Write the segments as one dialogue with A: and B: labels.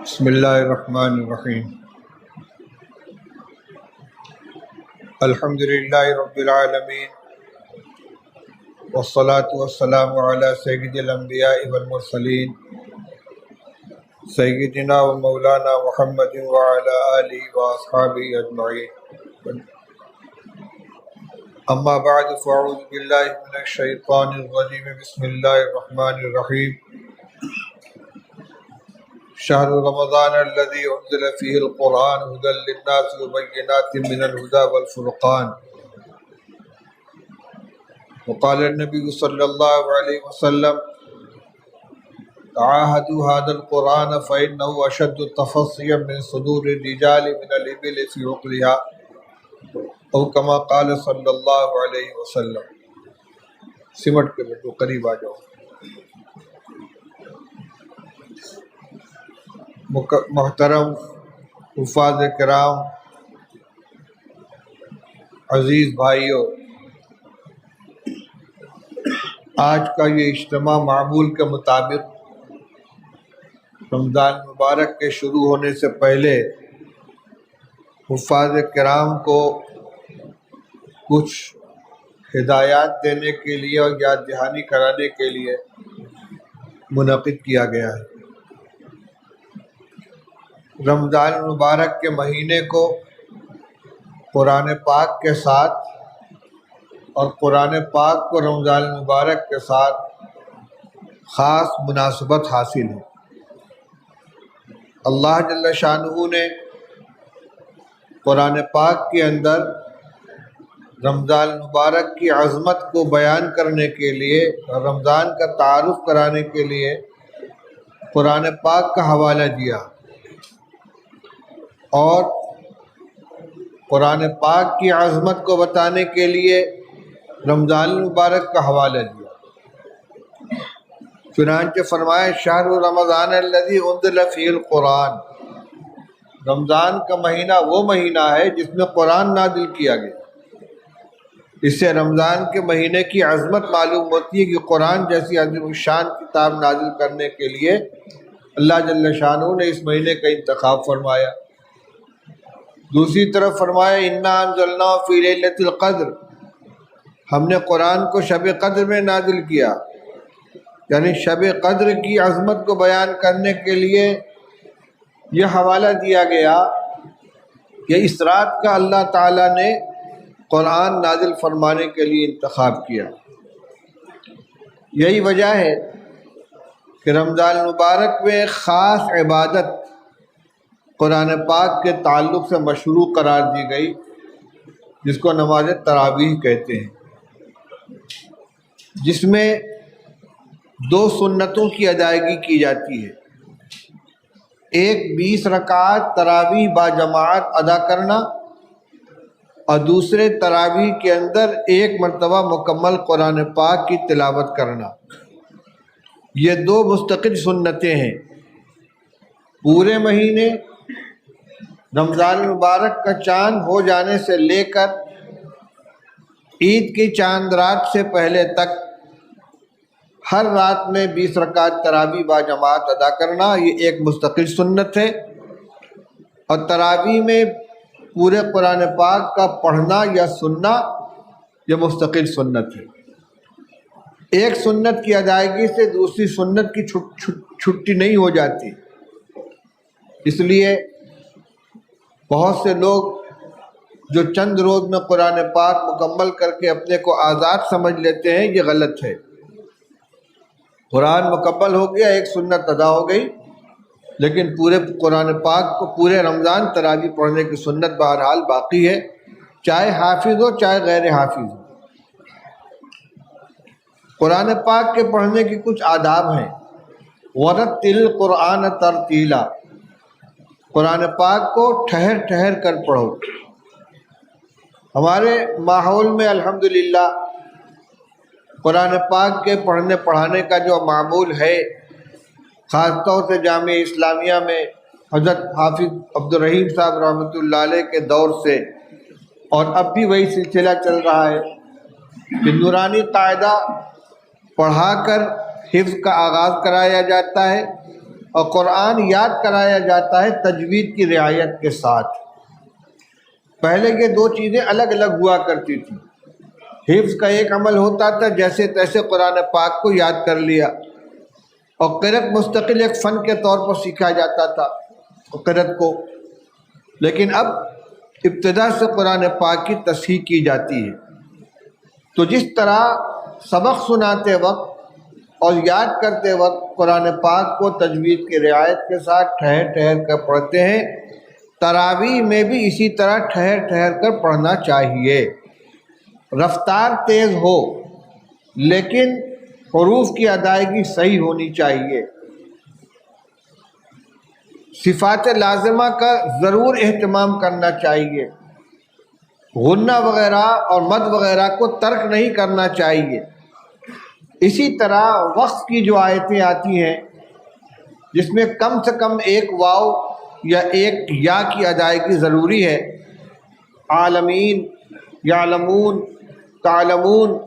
A: بسم اللہ الرحمن الرحیم الحمد للہ رب العالمین والصلاة والسلام علی سید الانبیاء والمرسلین سیدنا و مولانا محمد وعلی آلہ واصحابہ اجمعین اما بعد فاعوذ باللہ من الشیطان الرجیم بسم اللہ الرحمن الرحیم شہر رمضان الذي انزل فيه القرآن هدى للناس وبينات من الهدى والفرقان وقال النبي صلى الله عليه وسلم تعاهدوا هذا القرآن فإنه أشد تفصيا من صدور الرجال من الإبل في عقلها أو كما قال صلى الله عليه وسلم. سمٹ کے بیٹو قریب آ جاؤ. محترم حفاظ کرام، عزیز بھائیوں، آج کا یہ اجتماع معمول کے مطابق رمضان مبارک کے شروع ہونے سے پہلے حفاظ کرام کو کچھ ہدایات دینے کے لیے اور یاد دہانی کرانے کے لیے منعقد کیا گیا ہے. رمضان مبارک کے مہینے کو قرآن پاک کے ساتھ اور قرآن پاک کو رمضان مبارک کے ساتھ خاص مناسبت حاصل ہے. اللہ جل شانہ نے قرآن پاک کے اندر رمضان مبارک کی عظمت کو بیان کرنے کے لیے اور رمضان کا تعارف کرانے کے لیے قرآن پاک کا حوالہ دیا اور قرآن پاک کی عظمت کو بتانے کے لیے رمضان المبارک کا حوالہ دیا. چنانچہ فرمایا شہر رمضان الذی انزل فیہ القرآن، رمضان کا مہینہ وہ مہینہ ہے جس میں قرآن نازل کیا گیا. اس سے رمضان کے مہینے کی عظمت معلوم ہوتی ہے کہ قرآن جیسی عظیم الشان کتاب نازل کرنے کے لیے اللہ جل شانہ نے اس مہینے کا انتخاب فرمایا. دوسری طرف فرمایا انا انزلناہ فی لیلۃ القدر، ہم نے قرآن کو شب قدر میں نازل کیا، یعنی شب قدر کی عظمت کو بیان کرنے کے لیے یہ حوالہ دیا گیا کہ اس رات کا اللہ تعالیٰ نے قرآن نازل فرمانے کے لیے انتخاب کیا. یہی وجہ ہے کہ رمضان مبارک میں خاص عبادت قرآن پاک کے تعلق سے مشروع قرار دی گئی، جس کو نماز تراویح کہتے ہیں، جس میں 2 سنتوں کی ادائیگی کی جاتی ہے. ایک 20 رکعات تراویح با جماعت ادا کرنا اور دوسرے تراویح کے اندر 1 مرتبہ مکمل قرآن پاک کی تلاوت کرنا. یہ 2 مستقل سنتیں ہیں. پورے مہینے رمضان مبارک کا چاند ہو جانے سے لے کر عید کی چاند رات سے پہلے تک ہر رات میں 20 رکعت تراویح با جماعت ادا کرنا یہ ایک مستقل سنت ہے، اور تراویح میں پورے قرآن پاک کا پڑھنا یا سننا یہ مستقل سنت ہے. ایک سنت کی ادائیگی سے دوسری سنت کی چھٹی نہیں ہو جاتی. اس لیے بہت سے لوگ جو چند روز میں قرآن پاک مکمل کر کے اپنے کو آزاد سمجھ لیتے ہیں، یہ غلط ہے. قرآن مکمل ہو گیا، ایک سنت ادا ہو گئی، لیکن پورے قرآن پاک کو پورے رمضان تراویح پڑھنے کی سنت بہرحال باقی ہے، چاہے حافظ ہو چاہے غیر حافظ ہو. قرآن پاک کے پڑھنے کی کچھ آداب ہیں. وَرَتِّلِ الْقُرْآنَ تَرْتِیلًا، قرآن پاک کو ٹھہر ٹھہر کر پڑھو. ہمارے ماحول میں الحمدللہ قرآن پاک کے پڑھنے پڑھانے کا جو معمول ہے، خاص طور سے جامعہ اسلامیہ میں حضرت حافظ عبدالرحیم صاحب رحمۃ اللہ علیہ کے دور سے، اور اب بھی وہی سلسلہ چل رہا ہے کہ نورانی قاعدہ پڑھا کر حفظ کا آغاز کرایا جاتا ہے، اور قرآن یاد کرایا جاتا ہے تجوید کی رعایت کے ساتھ۔ پہلے یہ دو چیزیں الگ الگ ہوا کرتی تھیں۔ حفظ کا ایک عمل ہوتا تھا، جیسے تیسے قرآن پاک کو یاد کر لیا، اور قرأت مستقل ایک فن کے طور پر سیکھا جاتا تھا قرأت کو۔ لیکن اب ابتدا سے قرآن پاک کی تصحیح کی جاتی ہے، تو جس طرح سبق سناتے وقت اور یاد کرتے وقت قرآن پاک کو تجوید کی رعایت کے ساتھ ٹھہر ٹھہر کر پڑھتے ہیں، تراویح میں بھی اسی طرح ٹھہر ٹھہر کر پڑھنا چاہیے۔ رفتار تیز ہو لیکن حروف کی ادائیگی صحیح ہونی چاہیے۔ صفات لازمہ کا ضرور اہتمام کرنا چاہیے۔ غنہ وغیرہ اور مد وغیرہ کو ترک نہیں کرنا چاہیے۔ اسی طرح وقف کی جو آیتیں آتی ہیں جس میں کم سے کم ایک واو یا ایک یا کی ادائیگی ضروری ہے، عالمین، یعلمون، تعلمون،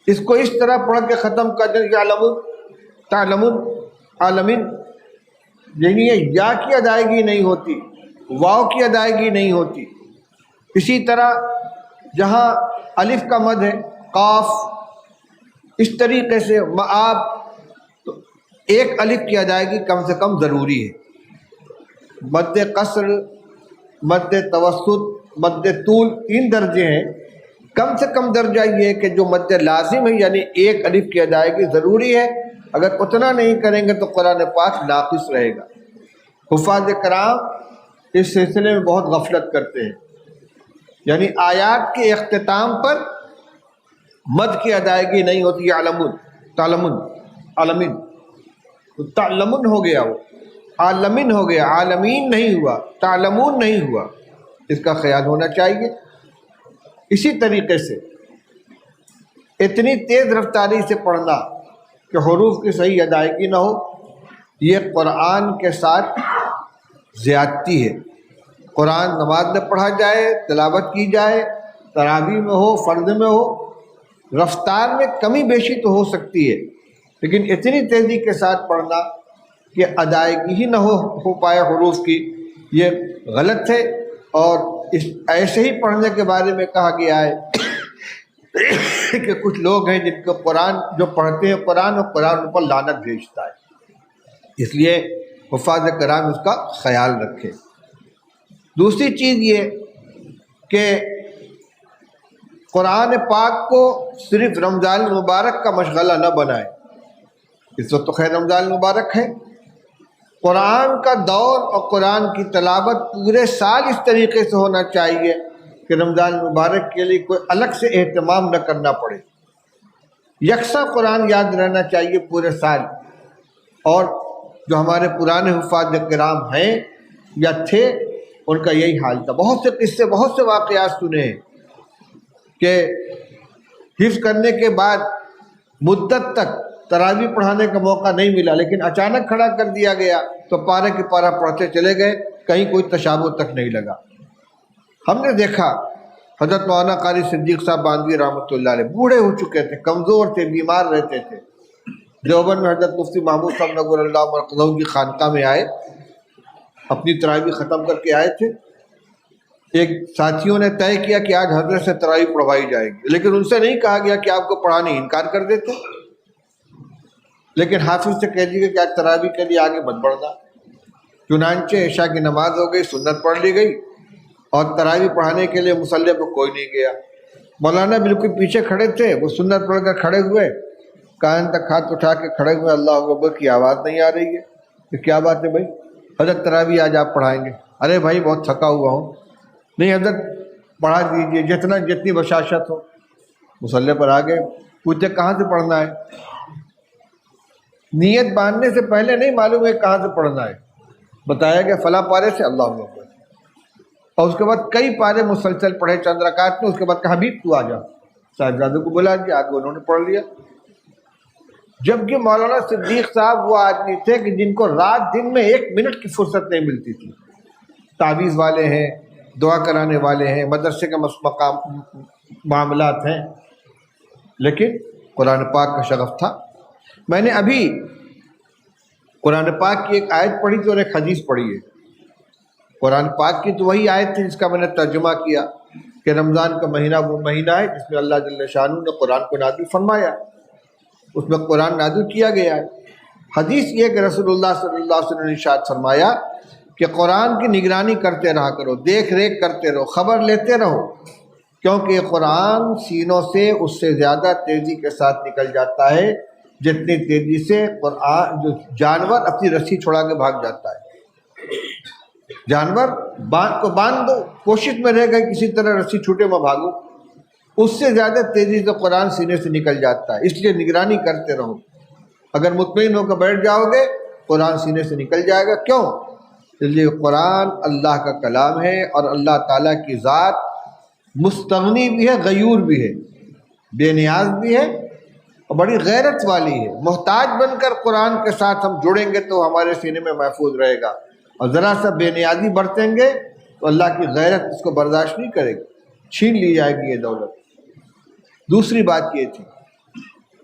A: اس کو اس طرح پڑھ کے ختم کر دیں، یعلمون، تعلمون، عالمین، یعنی یہ یا کی ادائیگی نہیں ہوتی، واو کی ادائیگی نہیں ہوتی۔ اسی طرح جہاں الف کا مد ہے، قاف، اس طریقے سے معاب، تو ایک الف کی ادائیگی کم سے کم ضروری ہے۔ مد قصر، مد توسط، مد طول، 3 درجے ہیں۔ کم سے کم درجہ یہ ہے کہ جو مد لازم ہے یعنی ایک الف کی ادائیگی ضروری ہے، اگر اتنا نہیں کریں گے تو قرآن پاک ناقص رہے گا۔ حفاظ کرام اس سلسلے میں بہت غفلت کرتے ہیں، یعنی آیات کے اختتام پر مد کی ادائیگی نہیں ہوتی، یعلمون، تعلمون، عالمین، تعلمون ہو گیا، وہ عالمین ہو گیا، عالمین نہیں ہوا، تعلمون نہیں ہوا، اس کا خیال ہونا چاہیے۔ اسی طریقے سے اتنی تیز رفتاری سے پڑھنا کہ حروف کی صحیح ادائیگی نہ ہو، یہ قرآن کے ساتھ زیادتی ہے۔ قرآن نماز میں پڑھا جائے، تلاوت کی جائے، تراویح میں ہو، فرض میں ہو، رفتار میں کمی بیشی تو ہو سکتی ہے، لیکن اتنی تیزی کے ساتھ پڑھنا کہ ادائیگی ہی نہ ہو پائے حروف کی، یہ غلط ہے۔ اور اس ایسے ہی پڑھنے کے بارے میں کہا گیا ہے کہ کچھ لوگ ہیں جن کو قرآن جو پڑھتے ہیں قرآن، اور قرآن ان پر لعنت بھیجتا ہے، اس لیے حفاظ کرام اس کا خیال رکھیں۔ دوسری چیز یہ کہ قرآن پاک کو صرف رمضان المبارک کا مشغلہ نہ بنائیں۔ اس وقت تو خیر رمضان المبارک ہے، قرآن کا دور اور قرآن کی تلاوت پورے سال اس طریقے سے ہونا چاہیے کہ رمضان المبارک کے لیے کوئی الگ سے اہتمام نہ کرنا پڑے۔ یکساں قرآن یاد رہنا چاہیے پورے سال۔ اور جو ہمارے پرانے حفاظ کرام ہیں یا تھے، ان کا یہی حال تھا۔ بہت سے قصے، بہت سے واقعات سنے ہیں کہ حفظ کرنے کے بعد مدت تک تراویح پڑھانے کا موقع نہیں ملا، لیکن اچانک کھڑا کر دیا گیا تو پارے کی پارہ پڑھتے چلے گئے، کہیں کوئی تشابہ تک نہیں لگا۔ ہم نے دیکھا حضرت مولانا قاری صدیق صاحب باندھوی رحمۃ اللہ علیہ بوڑھے ہو چکے تھے، کمزور تھے، بیمار رہتے تھے۔ دیوبند میں حضرت مفتی محمود صاحب نور اللہ مرقدہ کی خانقاہ میں آئے، اپنی تراویح ختم کر کے آئے تھے۔ ایک ساتھیوں نے طے کیا کہ آج حضرت سے تراویح پڑھوائی جائے گی، لیکن ان سے نہیں کہا گیا کہ آپ کو پڑھانے، انکار کر دیتے، لیکن حافظ سے کہہ دیے کہ آج تراویح کے لیے آگے مت بڑھنا۔ چنانچہ عشاء کی نماز ہو گئی، سنت پڑھ لی گئی، اور تراویح پڑھانے کے لیے مصلی پہ کوئی نہیں گیا۔ مولانا بالکل پیچھے کھڑے تھے، وہ سنت پڑھ کر کھڑے ہوئے، کان تک ہاتھ اٹھا کے کھڑے ہوئے، اللہ اکبر کی آواز نہیں آ رہی ہے۔ کہ کیا بات ہے بھائی؟ حضرت تراویح آج آپ پڑھائیں گے۔ ارے بھائی بہت تھکا ہوا ہوں۔ نہیں حضرت پڑھا دیجیے، جتنی بشاشت ہو۔ مصلی پر آ گئے، پوچھتے کہاں سے پڑھنا ہے؟ نیت باندھنے سے پہلے نہیں معلوم ہے کہاں سے پڑھنا ہے، بتایا کہ فلاں پارے سے، اللہ اکبر، اور اس کے بعد کئی پارے مسلسل پڑھے چند رکعت میں۔ اس کے بعد کہا حبیب تو آ جا، صاحبزادوں کو بلا دیا، آگے انہوں نے پڑھ لیا۔ جبکہ مولانا صدیق صاحب وہ آدمی تھے کہ جن کو رات دن میں 1 منٹ کی فرصت نہیں ملتی تھی۔ تعویذ والے ہیں، دعا کرانے والے ہیں، مدرسے کے معاملات ہیں، لیکن قرآن پاک کا شغف تھا۔ میں نے ابھی قرآن پاک کی ایک آیت پڑھی تھی اور ایک حدیث پڑھی ہے۔ قرآن پاک کی تو وہی آیت تھی جس کا میں نے ترجمہ کیا کہ رمضان کا مہینہ وہ مہینہ ہے جس میں اللہ جل شانہ نے قرآن کو نازل فرمایا، اس میں قرآن نازل کیا گیا ہے۔ حدیث یہ کہ رسول اللہ صلی اللہ علیہ وسلم نے ارشاد فرمایا کہ قرآن کی نگرانی کرتے رہا کرو، دیکھ ریکھ کرتے رہو، خبر لیتے رہو، کیونکہ قرآن سینوں سے اس سے زیادہ تیزی کے ساتھ نکل جاتا ہے جتنی تیزی سے قرآن جو جانور اپنی رسی چھڑا کے بھاگ جاتا ہے۔ جانور باندھ دو، کوشش میں رہ گئے کسی طرح رسی چھوٹے میں بھاگو، اس سے زیادہ تیزی سے قرآن سینے سے نکل جاتا ہے۔ اس لیے نگرانی کرتے رہو، اگر مطمئن ہو کر بیٹھ جاؤ گے قرآن سینے سے نکل جائے گا۔ کیوں؟ اس لیے قرآن اللہ کا کلام ہے اور اللہ تعالیٰ کی ذات مستغنی بھی ہے، غیور بھی ہے، بے نیاز بھی ہے اور بڑی غیرت والی ہے۔ محتاج بن کر قرآن کے ساتھ ہم جڑیں گے تو ہمارے سینے میں محفوظ رہے گا، اور ذرا سا بے نیازی برتیں گے تو اللہ کی غیرت اس کو برداشت نہیں کرے گی، چھین لی جائے گی یہ دولت۔ دوسری بات یہ تھی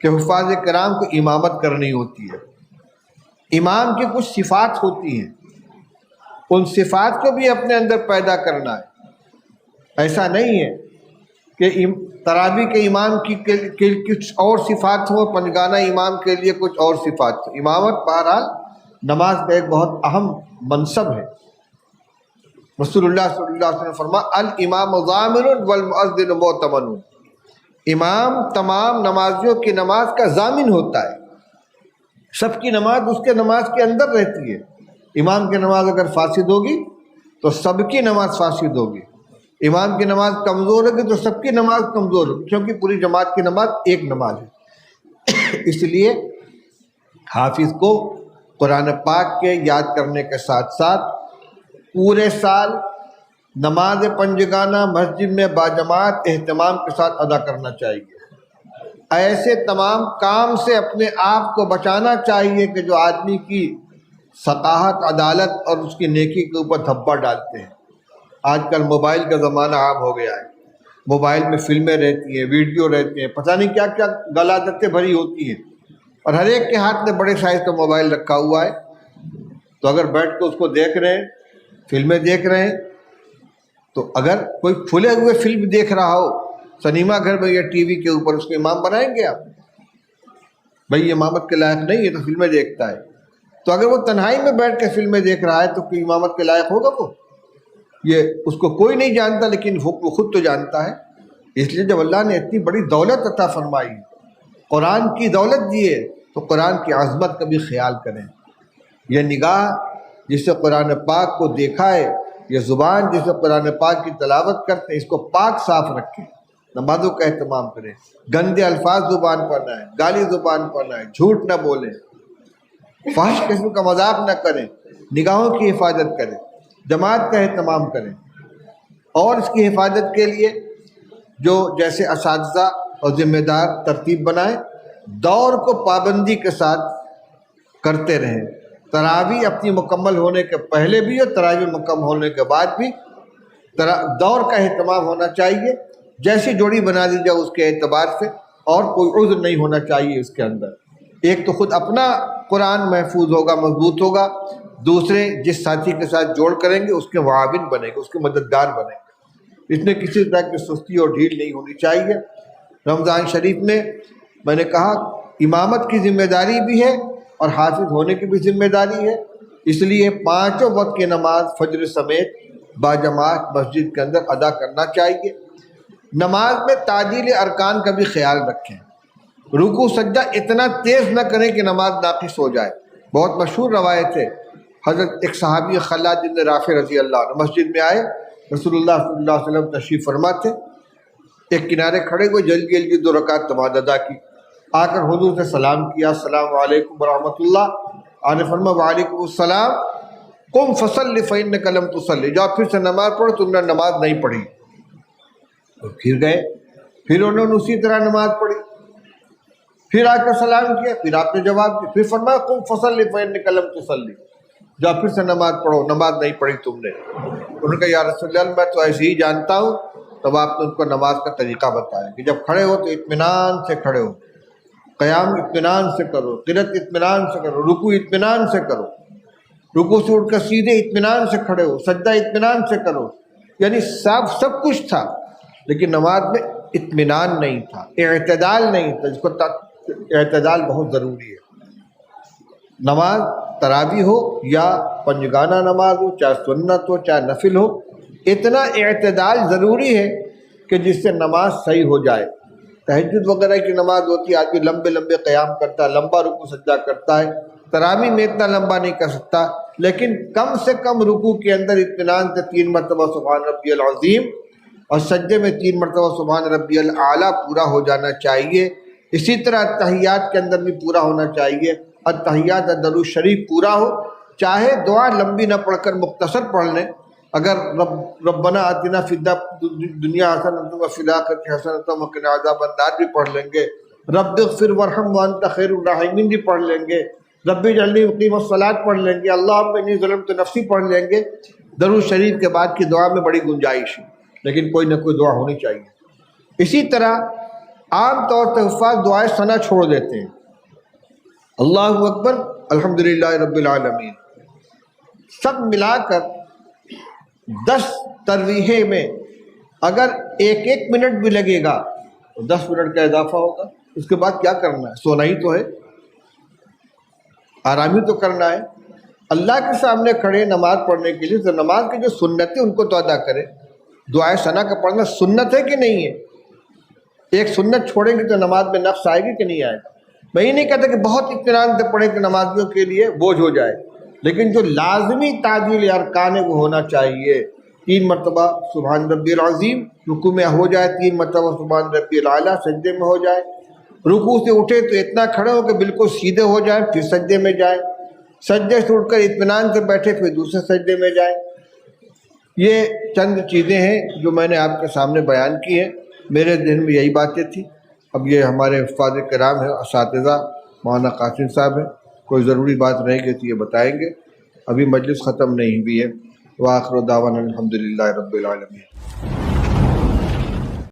A: کہ حفاظ کرام کو امامت کرنی ہوتی ہے۔ امام کی کچھ صفات ہوتی ہیں، ان صفات کو بھی اپنے اندر پیدا کرنا ہے۔ ایسا نہیں ہے کہ تراویح کے امام کی کچھ اور صفات ہوں، پنجگانہ امام کے لیے کچھ اور صفات ہوں۔ امامت بہرحال نماز کا ایک بہت اہم منصب ہے۔ رسول اللہ صلی اللہ علیہ وسلم فرمایا الامام ضامن والمؤذن مؤتمن، امام تمام نمازیوں کی نماز کا ضامن ہوتا ہے، سب کی نماز اس کے نماز کے اندر رہتی ہے۔ امام کی نماز اگر فاسد ہوگی تو سب کی نماز فاسد ہوگی، امام کی نماز کمزور ہوگی تو سب کی نماز کمزور ہوگی، کیونکہ پوری جماعت کی نماز ایک نماز ہے۔ اس لیے حافظ کو قرآن پاک کے یاد کرنے کے ساتھ ساتھ پورے سال نماز پنجگانہ مسجد میں باجماعت اہتمام کے ساتھ ادا کرنا چاہیے۔ ایسے تمام کام سے اپنے آپ کو بچانا چاہیے کہ جو آدمی کی ثقافت، عدالت اور اس کی نیکی کے اوپر دھبا ڈالتے ہیں۔ آج کل موبائل کا زمانہ عام ہو گیا ہے، موبائل میں فلمیں رہتی ہیں، ویڈیو رہتے ہیں، پتہ نہیں کیا کیا غلاظتیں بھری ہوتی ہیں، اور ہر ایک کے ہاتھ میں بڑے سائز کا موبائل رکھا ہوا ہے۔ تو اگر بیٹھ کے اس کو دیکھ رہے ہیں، فلمیں دیکھ رہے ہیں، تو اگر کوئی کھلے ہوئے فلم دیکھ رہا ہو سنیما گھر میں یا ٹی وی کے اوپر، اس کو امام بنائیں گے آپ؟ بھائی یہ امامت کے لائق نہیں ہے، تو فلمیں دیکھتا ہے۔ تو اگر وہ تنہائی میں بیٹھ کے فلمیں دیکھ رہا ہے تو کوئی امامت کے لائق ہوگا وہ؟ یہ اس کو کوئی نہیں جانتا، لیکن وہ خود تو جانتا ہے۔ اس لیے جب اللہ نے اتنی بڑی دولت عطا فرمائی، قرآن کی دولت دی ہے، تو قرآن کی عظمت کا بھی خیال کریں۔ یہ نگاہ جس سے قرآن پاک کو دیکھا ہے، یہ زبان جس سے قرآن پاک کی تلاوت کرتے ہیں، اس کو پاک صاف رکھیں، نمازوں کا اہتمام کریں، گندے الفاظ زبان پر نہ آئیں، گالی زبان پر نہ آئیں، جھوٹ نہ بولیں، فحش قسم کا مذاق نہ کریں، نگاہوں کی حفاظت کریں، جماعت کا اہتمام کریں۔ اور اس کی حفاظت کے لیے جو جیسے اساتذہ اور ذمہ دار ترتیب بنائیں، دور کو پابندی کے ساتھ کرتے رہیں۔ تراویح اپنی مکمل ہونے کے پہلے بھی اور تراویح مکمل ہونے کے بعد بھی دور کا اہتمام ہونا چاہیے۔ جیسی جوڑی بنا دی جائے اس کے اعتبار سے، اور کوئی عذر نہیں ہونا چاہیے اس کے اندر۔ ایک تو خود اپنا قرآن محفوظ ہوگا، مضبوط ہوگا، دوسرے جس ساتھی کے ساتھ جوڑ کریں گے اس کے معاون بنے گے، اس کے مددگار بنے گے۔ اس میں کسی طرح کی سستی اور ڈھیل نہیں ہونی چاہیے۔ رمضان شریف میں نے کہا امامت کی ذمہ داری بھی ہے اور حافظ ہونے کی بھی ذمہ داری ہے، اس لیے 5 وقت کی نماز فجر سمیت باجماعت مسجد کے اندر ادا کرنا چاہیے۔ نماز میں تعدیل ارکان کا بھی خیال رکھیں، رکوع سجدہ اتنا تیز نہ کریں کہ نماز ناقص ہو جائے۔ بہت مشہور روایت ہے، حضرت ایک صحابی خلاد بن رافع رضی اللہ عنہ مسجد میں آئے، رسول اللہ صلی اللہ علیہ وسلم تشریف فرما تھے، ایک کنارے کھڑے ہوئے، جلدی جلدی 2 رکعت نماز ادا کی، آ کر حضور سے سلام کیا، السلام علیکم ورحمۃ اللہ۔ آپ نے فرمایا وعلیکم السلام، قم فصلی فإنک لم تصلی، جاؤ پھر سے نماز پڑھو، تم نے نماز نہیں پڑھی۔ تو پھر گئے، پھر انہوں نے اسی طرح نماز پڑھی، پھر آ کر سلام کیا، پھر آپ نے جواب دیا، پھر فرمایا قم فصلی فإنک لم تصلی، جاؤ پھر سے نماز پڑھو، نماز نہیں پڑھی تم نے۔ انہوں نے کہا یا رسول اللہ میں تو ایسے ہی جانتا ہوں۔ تب آپ نے ان کو نماز کا طریقہ بتایا کہ جب کھڑے ہو تو اطمینان سے کھڑے ہو، قیام اطمینان سے کرو، قرات اطمینان سے کرو، رکوع اطمینان سے کرو، رکوع سے اٹھ کر سیدھے اطمینان سے کھڑے ہو، سجدہ اطمینان سے کرو. یعنی سب کچھ تھا، لیکن نماز میں اطمینان نہیں تھا، اعتدال نہیں تھا، جس کو اعتدال بہت ضروری ہے. نماز تراویح ہو یا پنجگانہ نماز ہو، چاہے سنت ہو چاہے نفل ہو، اتنا اعتدال ضروری ہے کہ جس سے نماز صحیح ہو جائے. تہجد وغیرہ کی نماز ہوتی ہے، آدمی لمبے لمبے قیام کرتا ہے، لمبا رکوع سجدہ کرتا ہے. تراویح میں اتنا لمبا نہیں کر سکتا، لیکن کم سے کم رکوع کے اندر اطمینان سے 3 مرتبہ سبحان ربی العظیم اور سجدے میں 3 مرتبہ سبحان ربی الاعلیٰ پورا ہو جانا چاہیے. اسی طرح تحیات کے اندر بھی پورا ہونا چاہیے. التحیات درود شریف پورا ہو، چاہے دعا لمبی نہ پڑھ کر مختصر پڑھ لیں. اگر ربنا آتنا فی الدنیا حسنۃ وفی الآخرۃ حسنۃ وقنا عذاب النار بھی پڑھ لیں گے، رب اغفر وارحم وانت خیر الراحمین بھی پڑھ لیں گے، رب اجعلنی مقیم الصلاۃ پڑھ لیں گے، اللہم انی ظلمت نفسی پڑھ لیں گے. درود شریف کے بعد کی دعا میں بڑی گنجائش ہے، لیکن کوئی نہ کوئی دعا ہونی چاہیے. اسی طرح عام طور پر حفاظ دعائے ثنا چھوڑ دیتے ہیں. اللہ اکبر الحمدللہ رب العالمین سب ملا کر 10 تراویح میں اگر ایک منٹ بھی لگے گا تو 10 منٹ کا اضافہ ہوگا. اس کے بعد کیا کرنا ہے؟ سونا ہی تو ہے، آرام ہی تو کرنا ہے. اللہ کے سامنے کھڑے نماز پڑھنے کے لیے تو نماز کی جو سنت ہے ان کو تو ادا کرے. دعائے ثنا کا پڑھنا سنت ہے کہ نہیں ہے؟ ایک سنت چھوڑیں گے تو نماز میں نقص آئے گی کہ نہیں آئے گا؟ میں یہ نہیں کہتا کہ بہت اطمینان سے پڑھیں کہ نمازیوں کے لیے بوجھ ہو جائے، لیکن جو لازمی تعدیل ارکان ہے وہ ہونا چاہیے. 3 مرتبہ سبحان ربی العظیم رکوع میں ہو جائے، 3 مرتبہ سبحان ربی الاعلیٰ سجدے میں ہو جائے، رکوع سے اٹھے تو اتنا کھڑے ہو کہ بالکل سیدھے ہو جائیں، پھر سجدے میں جائیں، سجدے سے اٹھ کر اطمینان سے بیٹھے پھر دوسرے سجدے میں جائیں. یہ چند چیزیں ہیں جو میں نے آپ کے سامنے بیان کی ہیں. میرے ذہن میں یہی باتیں تھیں. اب یہ ہمارے حفاظ کرام ہیں، اساتذہ مولانا قاسم صاحب ہیں، کوئی ضروری بات رہے گی تو یہ بتائیں گے. ابھی مجلس ختم نہیں ہوئی ہے. وآخر دعوانا الحمدللہ رب العالمین.